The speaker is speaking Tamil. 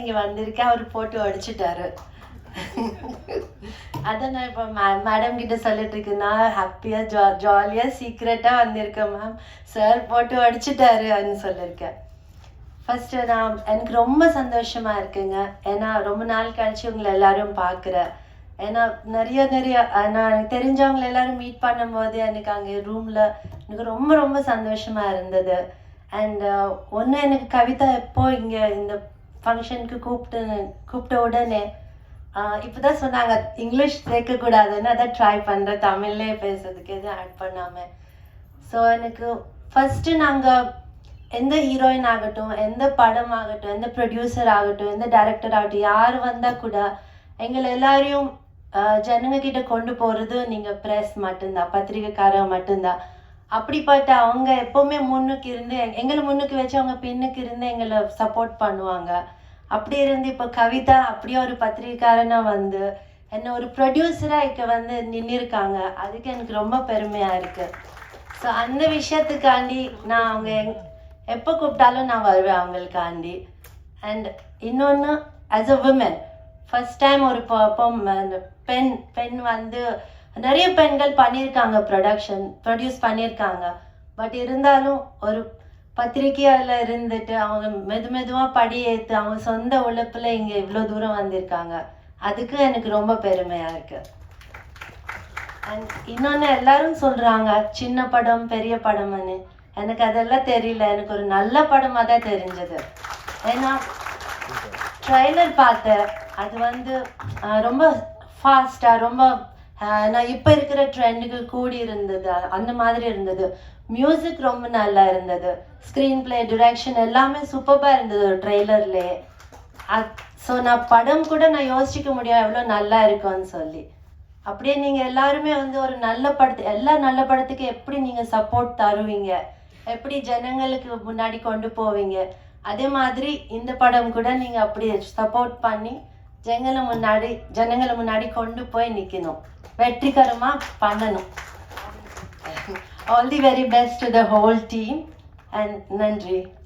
இங்கே வந்திருக்கேன், அவர் போட்டு அடிச்சுட்டாரு. அதான் நான் இப்போ மேடம் கிட்ட சொல்லிட்டு இருக்கேன், நான் ஹாப்பியாக ஜாலியாக சீக்ரெட்டாக வந்திருக்கேன் மேம், சார் போட்டு அடிச்சுட்டாரு அப்படின்னு சொல்லியிருக்கேன். ஃபஸ்ட்டு எனக்கு ரொம்ப சந்தோஷமாக இருக்குங்க. ஏன்னா ரொம்ப நாள் கழிச்சு உங்களை எல்லாரும் பார்க்குறேன். ஏன்னா நிறைய நான் எனக்கு தெரிஞ்சவங்களை எல்லாரும் மீட் பண்ணும்போது எனக்கு அங்கே ரூமில் எனக்கு ரொம்ப ரொம்ப சந்தோஷமாக இருந்தது. அண்ட் ஒன்று எனக்கு கவிதா எப்போ இங்கே இந்த ஃபங்க்ஷனுக்கு கூப்பிட்ட உடனே இப்போ தான் சொன்னாங்க இங்கிலீஷ் சேர்க்கக்கூடாதுன்னு, அதான் ட்ரை பண்ணுறேன் தமிழ்லேயே பேசுறதுக்கு எதுவும் ஆட் பண்ணாமல். ஸோ எனக்கு ஃபஸ்ட்டு நாங்கள் எந்த ஹீரோயின் ஆகட்டும், எந்த படம் ஆகட்டும், எந்த ப்ரொடியூசர் ஆகட்டும், எந்த டைரக்டர் ஆகட்டும், யார் வந்தால் கூட எங்களை எல்லாரையும் ஜனங்க கிட்ட கொண்டு போகிறது நீங்கள் ப்ரெஸ் மட்டும்தான், பத்திரிகைக்காரங்க மட்டும்தான். அப்படிப்பட்ட அவங்க எப்போவுமே முன்னுக்கு இருந்து எங்களை முன்னுக்கு வச்சு அவங்க பின்னுக்கு இருந்து எங்களை சப்போர்ட் பண்ணுவாங்க. அப்படி இருந்து இப்போ கவிதா அப்படியே ஒரு பத்திரிகைக்காரனாக வந்து என்னை ஒரு ப்ரொடியூசராக இப்போ வந்து நின்றுருக்காங்க. அதுக்கு எனக்கு ரொம்ப பெருமையாக இருக்குது. ஸோ அந்த விஷயத்துக்காண்டி நான் அவங்க எப்போ கூப்பிட்டாலும் நான் வருவேன் அவங்களுக்காண்டி. அண்ட் இன்னொன்று, as a women first time ஒரு பெண் வந்து நிறைய பெண்கள் பண்ணியிருக்காங்க, ப்ரொடியூஸ் பண்ணியிருக்காங்க. பட் இருந்தாலும் ஒரு பத்திரிக்கையால் இருந்துட்டு அவங்க மெதுவாக படி ஏற்று அவங்க சொந்த உழைப்பில் இங்கே இவ்வளோ தூரம் வந்திருக்காங்க. அதுக்கு எனக்கு ரொம்ப பெருமையாக இருக்குது. அண்ட் இன்னொன்று, எல்லாரும் சொல்கிறாங்க சின்ன படம் பெரிய படம்னு. எனக்கு அதெல்லாம் தெரியல, எனக்கு ஒரு நல்ல படமாக தான் தெரிஞ்சது. ஏன்னா ட்ரைலர் பார்த்தேன், அது வந்து ரொம்ப ஃபாஸ்ட்டாக ரொம்ப நான் இப்போ இருக்கிற ட்ரெண்டுக்கு கூடி இருந்தது, அந்த மாதிரி இருந்தது. மியூசிக் ரொம்ப நல்லா இருந்தது, ஸ்க்ரீன் பிளே டிரெக்ஷன் எல்லாமே சூப்பராக இருந்தது ஒரு ட்ரெய்லர்லேயே. ஸோ நான் படம் கூட நான் யோசிக்க முடியும் எவ்வளோ நல்லா இருக்கும்னு சொல்லி. அப்படியே நீங்கள் எல்லாருமே வந்து ஒரு எல்லா நல்ல படத்துக்கு எப்படி நீங்கள் சப்போர்ட் தருவீங்க, எப்படி ஜனங்களுக்கு முன்னாடி கொண்டு போவீங்க, அதே மாதிரி இந்த படம் கூட நீங்கள் அப்படி சப்போர்ட் பண்ணி ஜனங்களை முன்னாடி கொண்டு போய் நிற்கணும், வெற்றிகரமாக பண்ணணும். All the very best to the whole team and நன்றி.